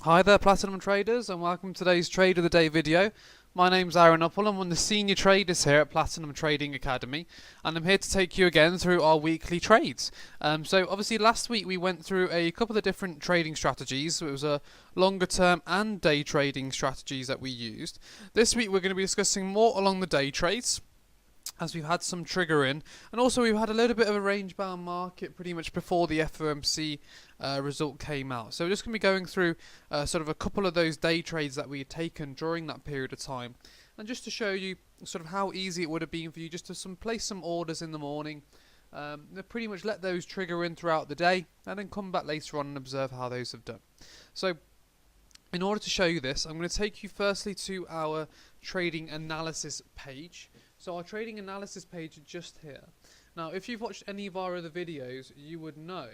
Hi there Platinum Traders, and welcome to today's Trade of the Day video. My name's Aaron Uppel, I'm one of the senior traders here at Platinum Trading Academy, and I'm here to take you again through our weekly trades. So obviously last week we went through a couple of different trading strategies. So it was a longer term and day trading strategies that we used. This week we're going to be discussing more along the day trades, as we've had some trigger in, and also we've had a little bit of a range bound market pretty much before the FOMC result came out. So we're just going to be going through sort of a couple of those day trades that we had taken during that period of time, and just to show you sort of how easy it would have been for you just to place some orders in the morning, pretty much let those trigger in throughout the day, and then come back later on and observe how those have done. So in order to show you this, I'm going to take you firstly to our trading analysis page. So our trading analysis page is just here. Now, if you've watched any of our other videos, you would know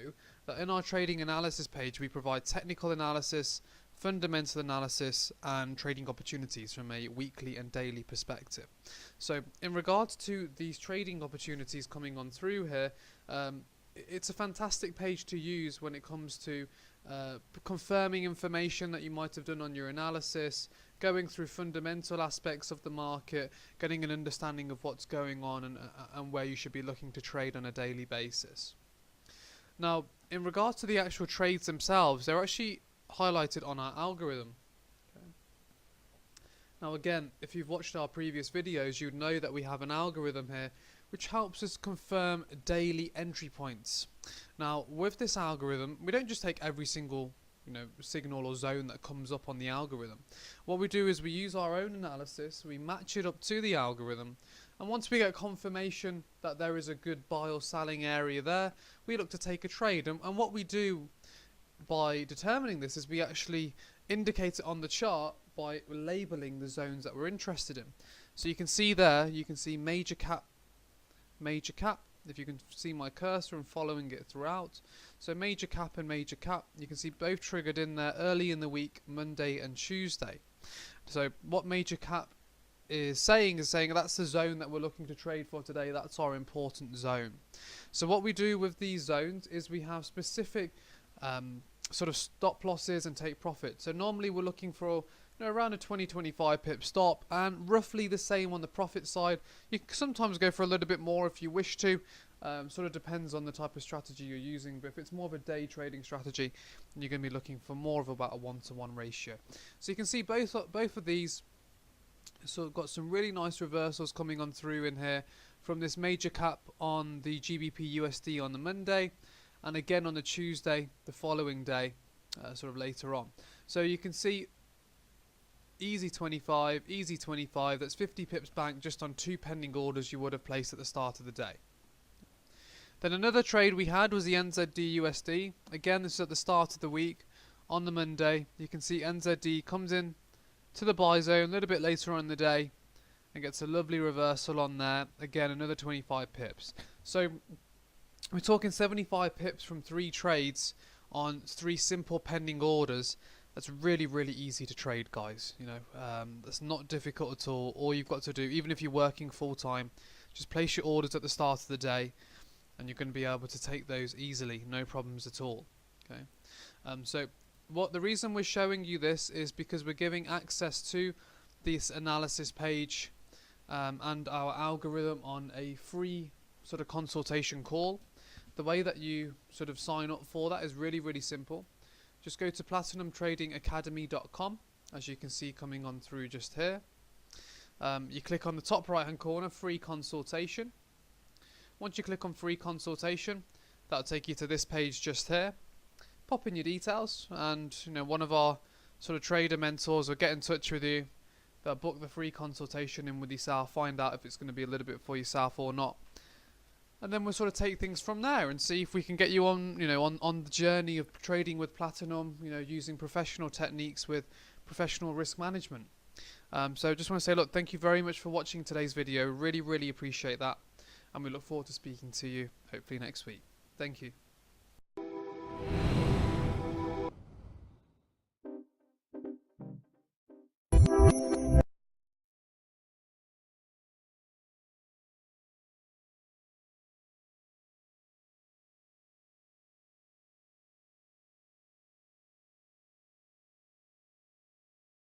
that in our trading analysis page we provide technical analysis, fundamental analysis, and trading opportunities from a weekly and daily perspective. So in regards to these trading opportunities coming on through here, it's a fantastic page to use when it comes to confirming information that you might have done on your analysis, going through fundamental aspects of the market, getting an understanding of what's going on and where you should be looking to trade on a daily basis. Now, in regards to the actual trades themselves, they're actually highlighted on our algorithm. Okay. Now again, if you've watched our previous videos, you'd know that we have an algorithm here which helps us confirm daily entry points. Now, with this algorithm, we don't just take every single signal or zone that comes up on the algorithm. What we do is we use our own analysis, we match it up to the algorithm, and once we get confirmation that there is a good buy or selling area there, we look to take a trade. And what we do by determining this is we actually indicate it on the chart by labeling the zones that we're interested in. So you can see there, you can see major cap, if you can see my cursor and following it throughout. So major cap and major cap, you can see both triggered in there early in the week, Monday and Tuesday. So what major cap is saying that's the zone that we're looking to trade for today. That's our important zone. So what we do with these zones is we have specific sort of stop losses and take profit. So normally we're looking for around a 20-25 pip stop, and roughly the same on the profit side. You can sometimes go for a little bit more if you wish to. Sort of depends on the type of strategy you're using, but if it's more of a day trading strategy, you're going to be looking for more of about a 1-to-1 ratio. So you can see both of these sort of got some really nice reversals coming on through in here, from this major cap on the GBP USD on the Monday, and again on the Tuesday the following day, sort of later on. So you can see easy 25, easy 25, that's 50 pips bank just on 2 pending orders you would have placed at the start of the day. Then another trade we had was the NZD USD. Again, this is at the start of the week on the Monday. You can see NZD comes in to the buy zone a little bit later on in the day and gets a lovely reversal on there. Again, another 25 pips. So we're talking 75 pips from 3 trades on 3 simple pending orders. That's really, really easy to trade, guys. That's not difficult at all. All you've got to do, even if you're working full time, just place your orders at the start of the day, and you're going to be able to take those easily, no problems at all. Okay. So the reason we're showing you this is because we're giving access to this analysis page and our algorithm on a free sort of consultation call. The way that you sort of sign up for that is really, really simple. Just go to platinumtradingacademy.com, as you can see coming on through just here. You click on the top right hand corner, free consultation. Once you click on free consultation, that'll take you to this page just here. Pop in your details, and one of our sort of trader mentors will get in touch with you. They'll book the free consultation in with yourself, find out if it's going to be a little bit for yourself or not. And then we'll sort of take things from there and see if we can get you on, on the journey of trading with Platinum, using professional techniques with professional risk management. So just want to say, look, thank you very much for watching today's video. Really, really appreciate that. And we look forward to speaking to you hopefully next week. Thank you.